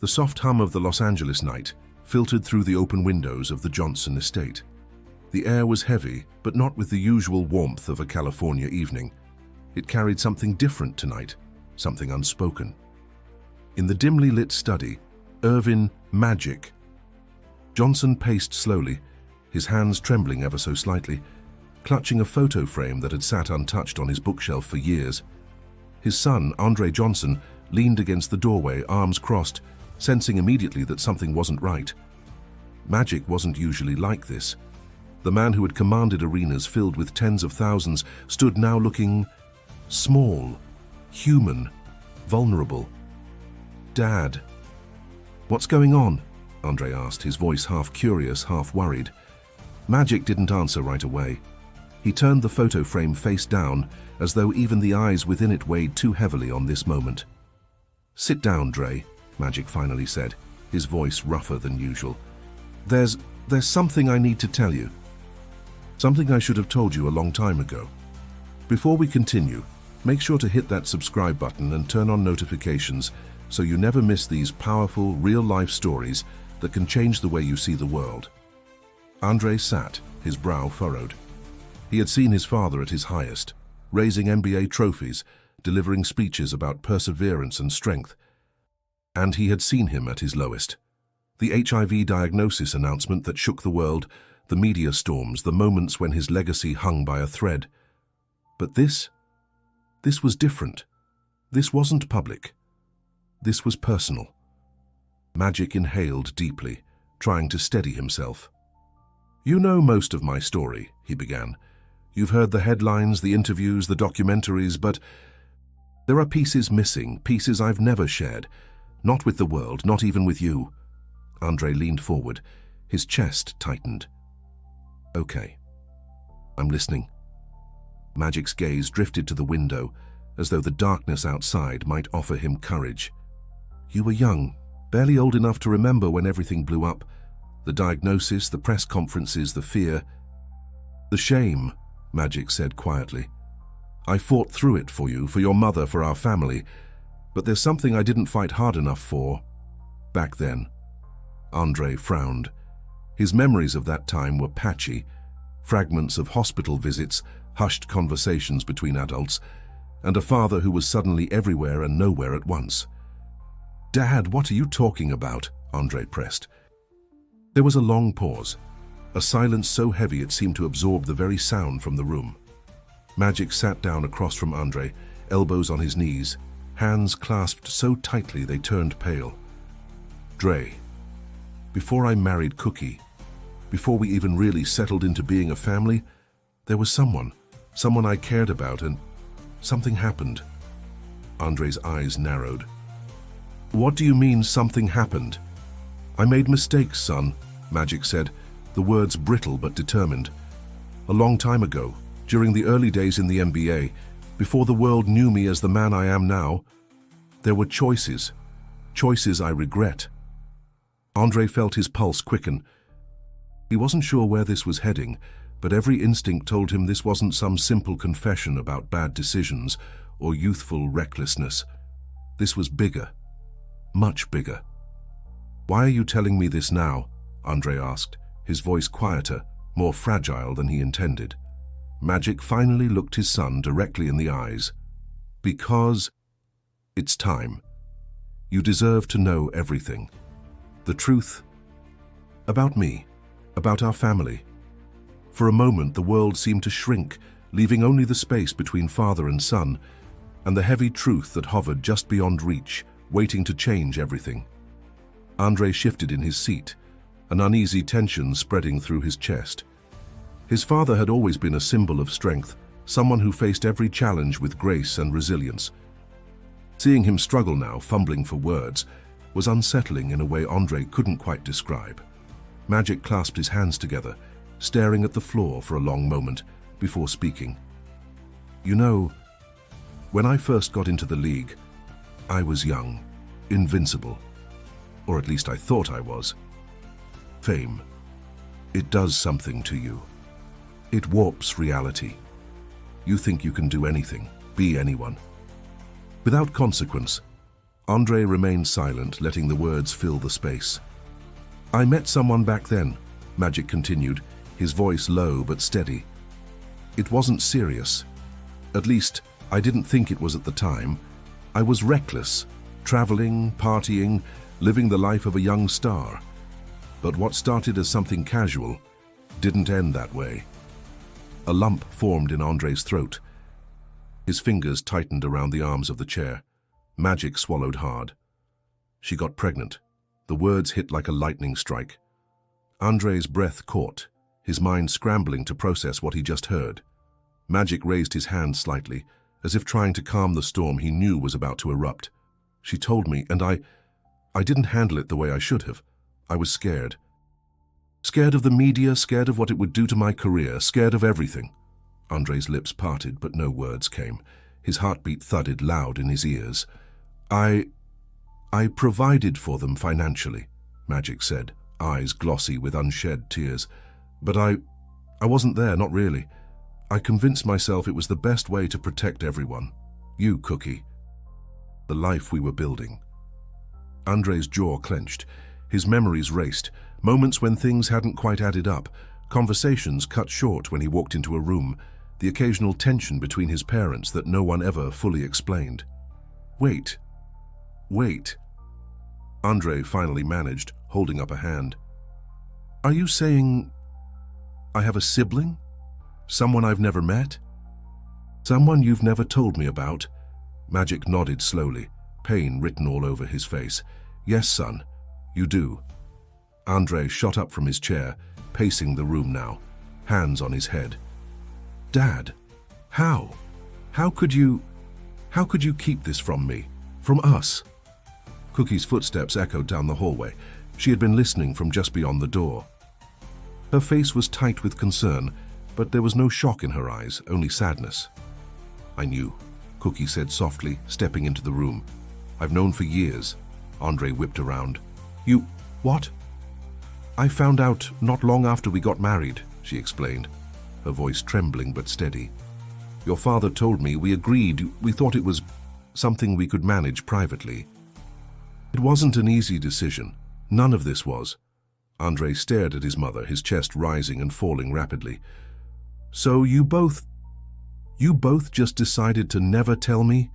The soft hum of the Los Angeles night filtered through the open windows of the Johnson estate. The air was heavy, but not with the usual warmth of a California evening. It carried something different tonight, something unspoken. In the dimly lit study, Irvin Magic Johnson paced slowly, his hands trembling ever so slightly, clutching a photo frame that had sat untouched on his bookshelf for years. His son, Andre Johnson, leaned against the doorway, arms crossed, sensing immediately that something wasn't right. Magic wasn't usually like this. The man who had commanded arenas filled with tens of thousands stood now looking small, human, vulnerable. "Dad." "What's going on?" Andre asked, his voice half curious, half worried. Magic didn't answer right away. He turned the photo frame face down, as though even the eyes within it weighed too heavily on this moment. "Sit down, Dre," Magic finally said, his voice rougher than usual. There's something I need to tell you. Something I should have told you a long time ago. Before we continue, make sure to hit that subscribe button and turn on notifications so you never miss these powerful, real-life stories that can change the way you see the world. Andre sat, his brow furrowed. He had seen his father at his highest, raising NBA trophies, delivering speeches about perseverance and strength. And he had seen him at his lowest. The HIV diagnosis announcement that shook the world, the media storms, the moments when his legacy hung by a thread. But this was different. This wasn't public. This was personal. Magic inhaled deeply, trying to steady himself. "You know most of my story," he began. "You've heard the headlines, the interviews, the documentaries, but there are pieces missing, pieces I've never shared. Not with the world, not even with you." Andre leaned forward, his chest tightened. "Okay. I'm listening." Magic's gaze drifted to the window, as though the darkness outside might offer him courage. "You were young, barely old enough to remember when everything blew up. The diagnosis, the press conferences, the fear. The shame," Magic said quietly. "I fought through it for you, for your mother, for our family. But there's something I didn't fight hard enough for. Back then." Andre frowned. His memories of that time were patchy, fragments of hospital visits, hushed conversations between adults, and a father who was suddenly everywhere and nowhere at once. "Dad, what are you talking about?" Andre pressed. There was a long pause, a silence so heavy it seemed to absorb the very sound from the room. Magic sat down across from Andre, elbows on his knees, hands clasped so tightly they turned pale. "Dre, before I married Cookie, before we even really settled into being a family, there was someone I cared about, and something happened." Andre's eyes narrowed. "What do you mean something happened?" "I made mistakes, son," Magic said, the words brittle but determined. "A long time ago, during the early days in the NBA, before the world knew me as the man I am now, there were choices I regret." Andre felt his pulse quicken. He wasn't sure where this was heading, but every instinct told him this wasn't some simple confession about bad decisions or youthful recklessness. This was bigger, much bigger. "Why are you telling me this now?" Andre asked, his voice quieter, more fragile than he intended. Magic finally looked his son directly in the eyes. "Because it's time. You deserve to know everything. The truth about me, about our family." For a moment, the world seemed to shrink, leaving only the space between father and son, and the heavy truth that hovered just beyond reach, waiting to change everything. Andre shifted in his seat, an uneasy tension spreading through his chest. His father had always been a symbol of strength, someone who faced every challenge with grace and resilience. Seeing him struggle now, fumbling for words, was unsettling in a way Andre couldn't quite describe. Magic clasped his hands together, staring at the floor for a long moment before speaking. "You know, when I first got into the league, I was young, invincible. Or at least I thought I was. Fame. It does something to you. It warps reality. You think you can do anything, be anyone. Without consequence. Andre remained silent, letting the words fill the space. I met someone back then, Magic continued, his voice low but steady. It wasn't serious. At least, I didn't think it was at the time. I was reckless, traveling, partying, living the life of a young star. But what started as something casual didn't end that way. A lump formed in Andre's throat. His fingers tightened around the arms of the chair. Magic swallowed hard. She got pregnant. The words hit like a lightning strike. Andre's breath caught, his mind scrambling to process what he just heard. Magic raised his hand slightly, as if trying to calm the storm he knew was about to erupt. She told me, and I didn't handle it the way I should have. I was scared. Scared of the media, scared of what it would do to my career, scared of everything. Andre's lips parted, but no words came. His heartbeat thudded loud in his ears. I provided for them financially, Magic said, eyes glossy with unshed tears. But I wasn't there, not really. I convinced myself it was the best way to protect everyone. You, Cookie. The life we were building. Andre's jaw clenched. His memories raced, moments when things hadn't quite added up, conversations cut short when he walked into a room, the occasional tension between his parents that no one ever fully explained. Wait. Andre finally managed, holding up a hand. Are you saying I have a sibling? Someone I've never met? Someone you've never told me about? Magic nodded slowly, pain written all over his face. Yes, son, you do. Andre shot up from his chair, pacing the room now, hands on his head. Dad, how? How could you keep this from me? From us? Cookie's footsteps echoed down the hallway. She had been listening from just beyond the door. Her face was tight with concern, but there was no shock in her eyes, only sadness. I knew, Cookie said softly, stepping into the room. I've known for years. Andre whipped around. You, what? I found out not long after we got married, she explained, her voice trembling but steady. Your father told me, we agreed, we thought it was something we could manage privately. It wasn't an easy decision. None of this was. Andre stared at his mother, his chest rising and falling rapidly. So you both just decided to never tell me?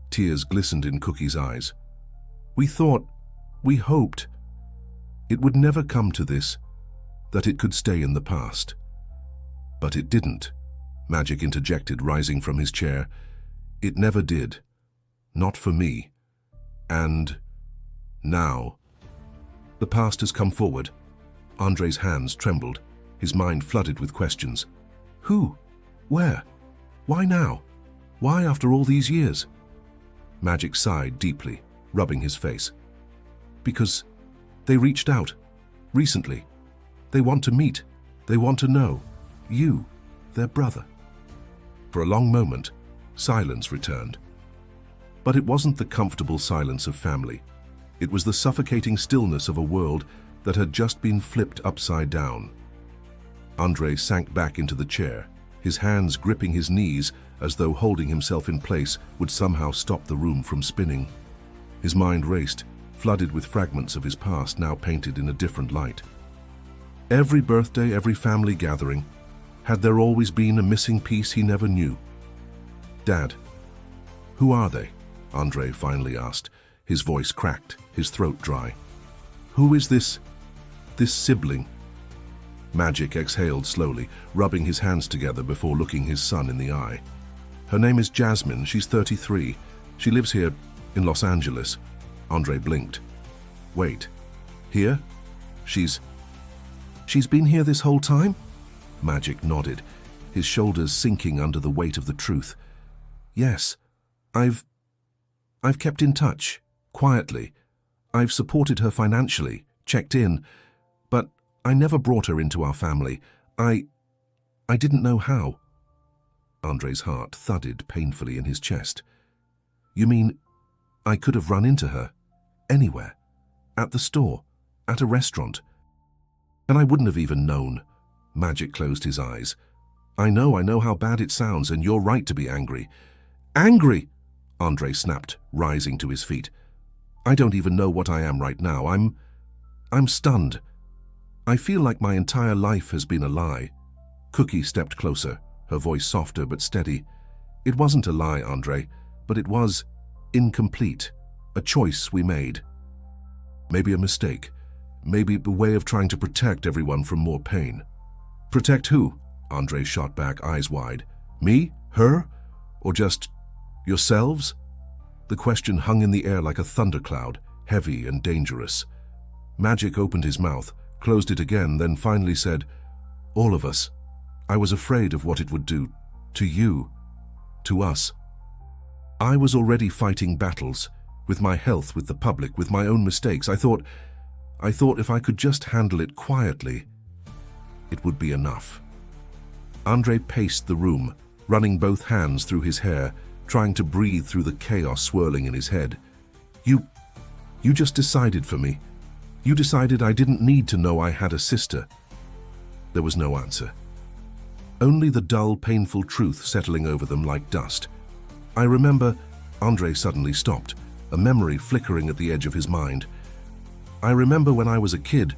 Tears glistened in Cookie's eyes. We hoped it would never come to this, that it could stay in the past. But it didn't, Magic interjected, rising from his chair. It never did. Not for me. And now. The past has come forward. Andre's hands trembled, his mind flooded with questions. Who? Where? Why now? Why after all these years? Magic sighed deeply, rubbing his face. Because they reached out. Recently. They want to meet. They want to know. You, their brother. For a long moment, silence returned. But it wasn't the comfortable silence of family. It was the suffocating stillness of a world that had just been flipped upside down. Andre sank back into the chair, his hands gripping his knees as though holding himself in place would somehow stop the room from spinning. His mind raced, flooded with fragments of his past now painted in a different light. Every birthday, every family gathering, had there always been a missing piece he never knew? Dad, who are they? Andre finally asked, his voice cracked, his throat dry. Who is this sibling? Magic exhaled slowly, rubbing his hands together before looking his son in the eye. Her name is Jasmine. She's 33. She lives here in Los Angeles. Andre blinked. Wait, here? She's been here this whole time? Magic nodded, his shoulders sinking under the weight of the truth. Yes, I've kept in touch, quietly. I've supported her financially, checked in, but I never brought her into our family. I didn't know how. Andre's heart thudded painfully in his chest. You mean I could have run into her? Anywhere? At the store? At a restaurant? And I wouldn't have even known. Magic closed his eyes. I know how bad it sounds, and you're right to be angry. Angry! Andre snapped, rising to his feet. I don't even know what I am right now. I'm stunned. I feel like my entire life has been a lie. Cookie stepped closer, her voice softer but steady. It wasn't a lie, Andre, but it was incomplete, a choice we made. Maybe a mistake, maybe a way of trying to protect everyone from more pain. Protect who? Andre shot back, eyes wide. Me? Her? Or just yourselves? The question hung in the air like a thundercloud, heavy and dangerous. Magic opened his mouth, closed it again, then finally said, "All of us. I was afraid of what it would do. To you. To us." I was already fighting battles, with my health, with the public, with my own mistakes. I thought if I could just handle it quietly, it would be enough. Andre paced the room, running both hands through his hair, trying to breathe through the chaos swirling in his head. You just decided for me. You decided I didn't need to know I had a sister." There was no answer. Only the dull, painful truth settling over them like dust. I remember. Andre suddenly stopped, a memory flickering at the edge of his mind. I remember when I was a kid,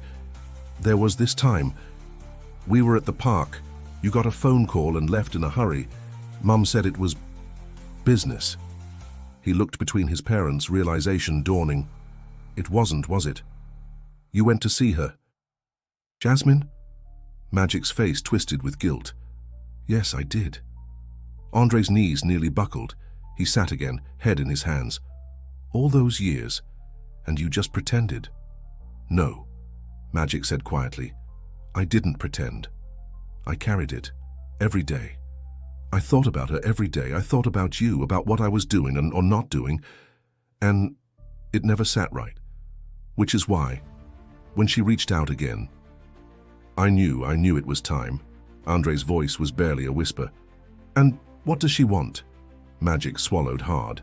there was this time. We were at the park. You got a phone call and left in a hurry. Mum said it was business. He looked between his parents, realization dawning. It wasn't, was it? You went to see her. Jasmine? Magic's face twisted with guilt. Yes, I did. Andre's knees nearly buckled. He sat again, head in his hands. All those years, and you just pretended? No, Magic said quietly. I didn't pretend. I carried it, every day. I thought about her every day. I thought about you, about what I was doing or not doing, and it never sat right. Which is why, when she reached out again, I knew it was time. Andre's voice was barely a whisper. And what does she want? Magic swallowed hard.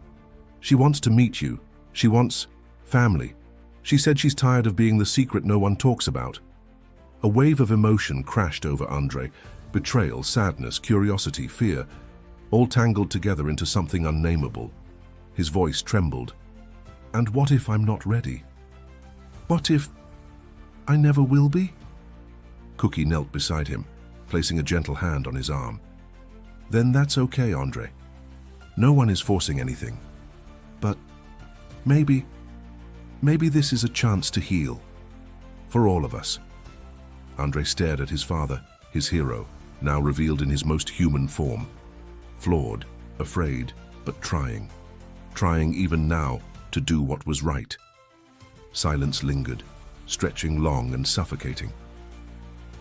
She wants to meet you. She wants family. She said she's tired of being the secret no one talks about. A wave of emotion crashed over Andre. Betrayal, sadness, curiosity, fear, all tangled together into something unnameable. His voice trembled. And what if I'm not ready? What if I never will be? Cookie knelt beside him, placing a gentle hand on his arm. Then that's okay, Andre. No one is forcing anything. But maybe this is a chance to heal. For all of us. Andre stared at his father, his hero, now revealed in his most human form. Flawed, afraid, but trying. Trying even now to do what was right. Silence lingered, stretching long and suffocating.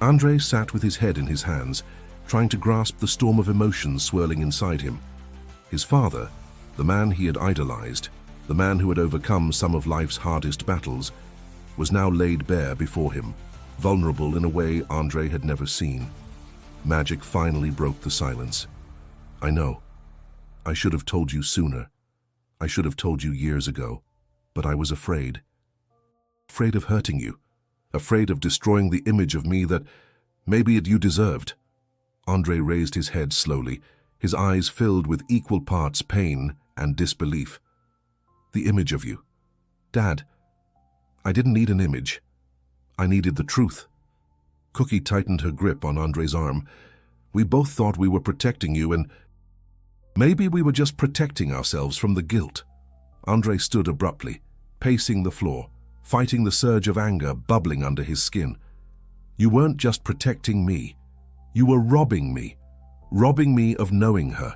Andre sat with his head in his hands, trying to grasp the storm of emotions swirling inside him. His father, the man he had idolized, the man who had overcome some of life's hardest battles, was now laid bare before him, vulnerable in a way Andre had never seen. Magic finally broke the silence. I know. I should have told you sooner. I should have told you years ago, but I was afraid. Afraid of hurting you. Afraid of destroying the image of me that maybe you deserved. Andre raised his head slowly, his eyes filled with equal parts pain and disbelief. The image of you. Dad, I didn't need an image. I needed the truth. Cookie tightened her grip on Andre's arm. We both thought we were protecting you, and maybe we were just protecting ourselves from the guilt. Andre stood abruptly, pacing the floor, fighting the surge of anger bubbling under his skin. You weren't just protecting me. You were robbing me of knowing her,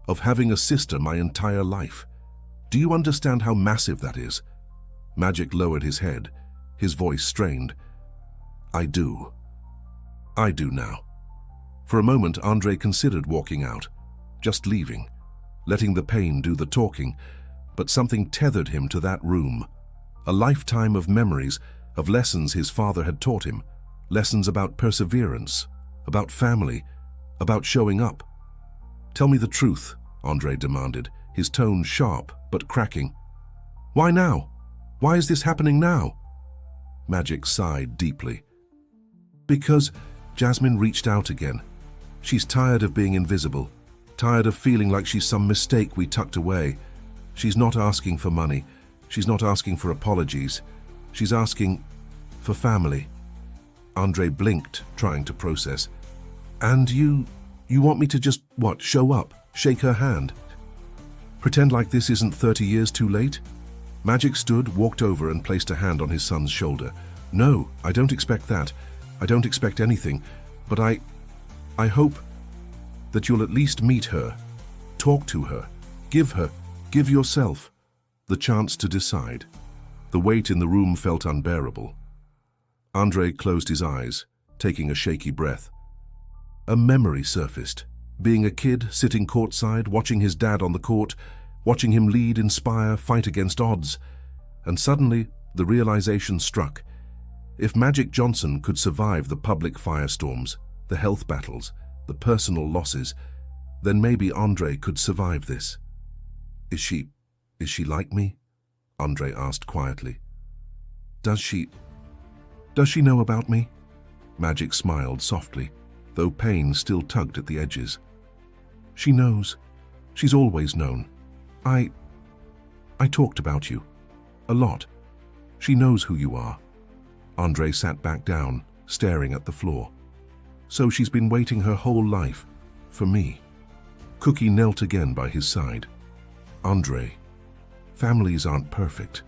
of having a sister my entire life. Do you understand how massive that is? Magic lowered his head, his voice strained. I do. I do now. For a moment, Andre considered walking out, just leaving, letting the pain do the talking, but something tethered him to that room. A lifetime of memories, of lessons his father had taught him, lessons about perseverance, about family, about showing up. Tell me the truth, Andre demanded, his tone sharp but cracking. Why now? Why is this happening now? Magic sighed deeply. Because Jasmine reached out again. She's tired of being invisible, tired of feeling like she's some mistake we tucked away. She's not asking for money, She's not asking for apologies. She's asking for family. Andre blinked, trying to process. And you want me to just, what, show up, shake her hand? Pretend like this isn't 30 years too late? Magic stood, walked over and placed a hand on his son's shoulder. No, I don't expect that. I don't expect anything. But I hope that you'll at least meet her, talk to her, give yourself the chance to decide. The weight in the room felt unbearable. Andre closed his eyes, taking a shaky breath. A memory surfaced. Being a kid, sitting courtside, watching his dad on the court, watching him lead, inspire, fight against odds. And suddenly, the realization struck. If Magic Johnson could survive the public firestorms, the health battles, the personal losses, then maybe Andre could survive this. Is she like me? Andre asked quietly. Does she know about me? Magic smiled softly, though pain still tugged at the edges. She knows. She's always known. I talked about you. A lot. She knows who you are. Andre sat back down, staring at the floor. So she's been waiting her whole life for me. Cookie knelt again by his side. Andre, families aren't perfect.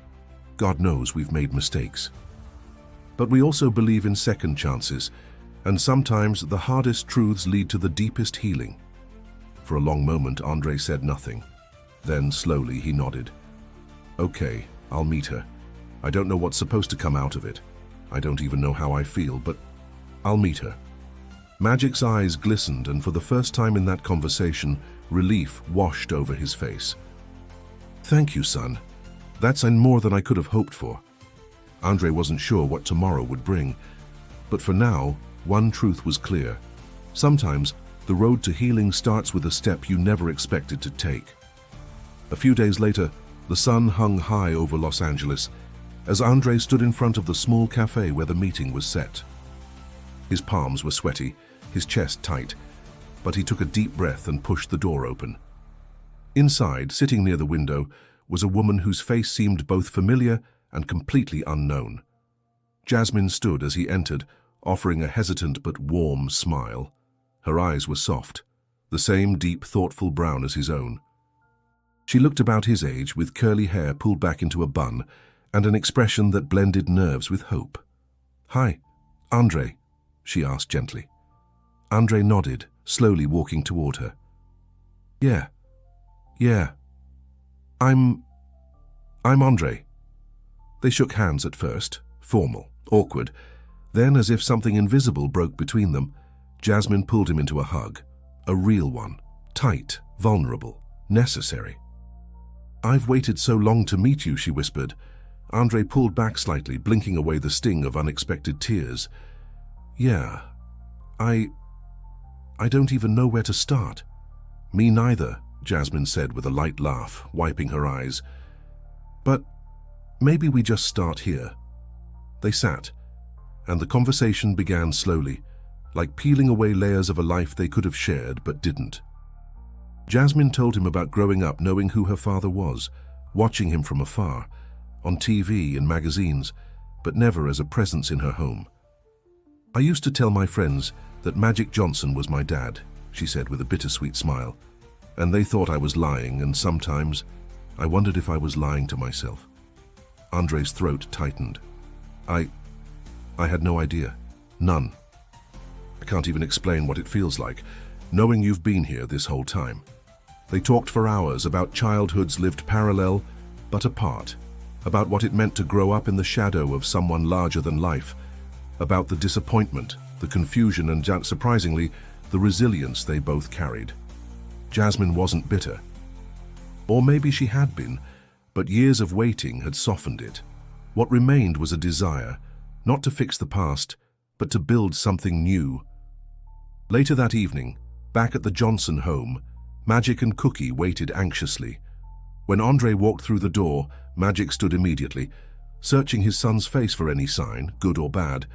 God knows we've made mistakes. But we also believe in second chances, and sometimes the hardest truths lead to the deepest healing. For a long moment, Andre said nothing. Then, slowly, he nodded. Okay, I'll meet her. I don't know what's supposed to come out of it. I don't even know how I feel, but I'll meet her. Magic's eyes glistened, and for the first time in that conversation, relief washed over his face. Thank you, son. That's more than I could have hoped for. Andre wasn't sure what tomorrow would bring, but for now, one truth was clear. Sometimes, the road to healing starts with a step you never expected to take. A few days later, the sun hung high over Los Angeles as Andre stood in front of the small cafe where the meeting was set. His palms were sweaty, his chest tight, but he took a deep breath and pushed the door open. Inside, sitting near the window, was a woman whose face seemed both familiar and completely unknown. Jasmine stood as he entered, offering a hesitant but warm smile. Her eyes were soft, the same deep, thoughtful brown as his own. She looked about his age, with curly hair pulled back into a bun, and an expression that blended nerves with hope. "Hi, Andre," she asked gently. Andre nodded, slowly walking toward her. Yeah. I'm Andre." They shook hands at first, formal, awkward. Then, as if something invisible broke between them, Jasmine pulled him into a hug, a real one, tight, vulnerable, necessary. "I've waited so long to meet you," she whispered. Andre pulled back slightly, blinking away the sting of unexpected tears. "Yeah, I don't even know where to start." "Me neither," Jasmine said with a light laugh, wiping her eyes. "But maybe we just start here." They sat, and the conversation began slowly, like peeling away layers of a life they could have shared but didn't. Jasmine told him about growing up knowing who her father was, watching him from afar, on TV and magazines, but never as a presence in her home. "I used to tell my friends that Magic Johnson was my dad," she said with a bittersweet smile, "and they thought I was lying, and sometimes I wondered if I was lying to myself." Andre's throat tightened. I had no idea. None. I can't even explain what it feels like, knowing you've been here this whole time." They talked for hours about childhoods lived parallel but apart, about what it meant to grow up in the shadow of someone larger than life, about the disappointment, the confusion, and, surprisingly, the resilience they both carried. Jasmine wasn't bitter. Or maybe she had been, but years of waiting had softened it. What remained was a desire, not to fix the past, but to build something new. Later that evening, back at the Johnson home, Magic and Cookie waited anxiously. When Andre walked through the door, Magic stood immediately, searching his son's face for any sign, good or bad.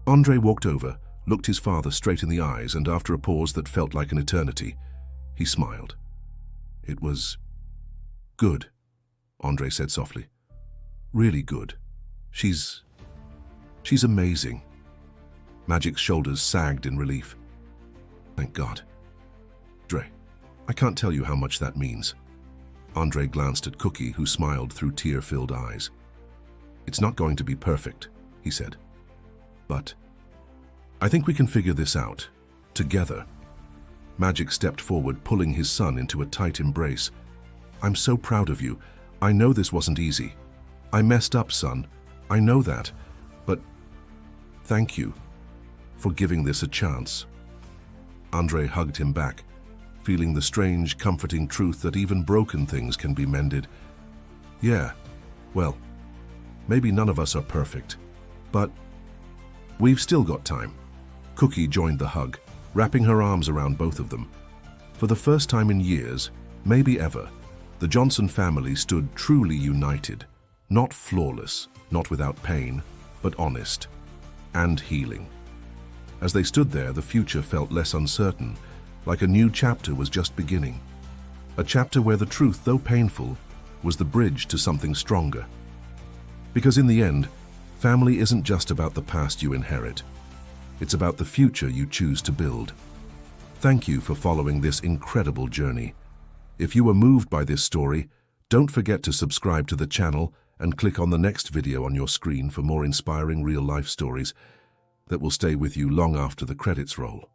Andre walked over, looked his father straight in the eyes, and after a pause that felt like an eternity, he smiled. It was good. Andre said softly. Really good. She's amazing. Magic's shoulders sagged in relief. Thank God. Andre, I can't tell you how much that means. Andre glanced at Cookie, who smiled through tear-filled eyes. It's not going to be perfect, he said. But I think we can figure this out, together. Magic stepped forward, pulling his son into a tight embrace. I'm so proud of you. I know this wasn't easy. I messed up, son. I know that. But thank you for giving this a chance. Andre hugged him back, feeling the strange, comforting truth that even broken things can be mended. Yeah, well, maybe none of us are perfect, but we've still got time. Cookie joined the hug, wrapping her arms around both of them. For the first time in years, maybe ever, the Johnson family stood truly united, not flawless, not without pain, but honest and healing. As they stood there, the future felt less uncertain, like a new chapter was just beginning. A chapter where the truth, though painful, was the bridge to something stronger. Because in the end, family isn't just about the past you inherit. It's about the future you choose to build. Thank you for following this incredible journey. If you were moved by this story, don't forget to subscribe to the channel and click on the next video on your screen for more inspiring real-life stories that will stay with you long after the credits roll.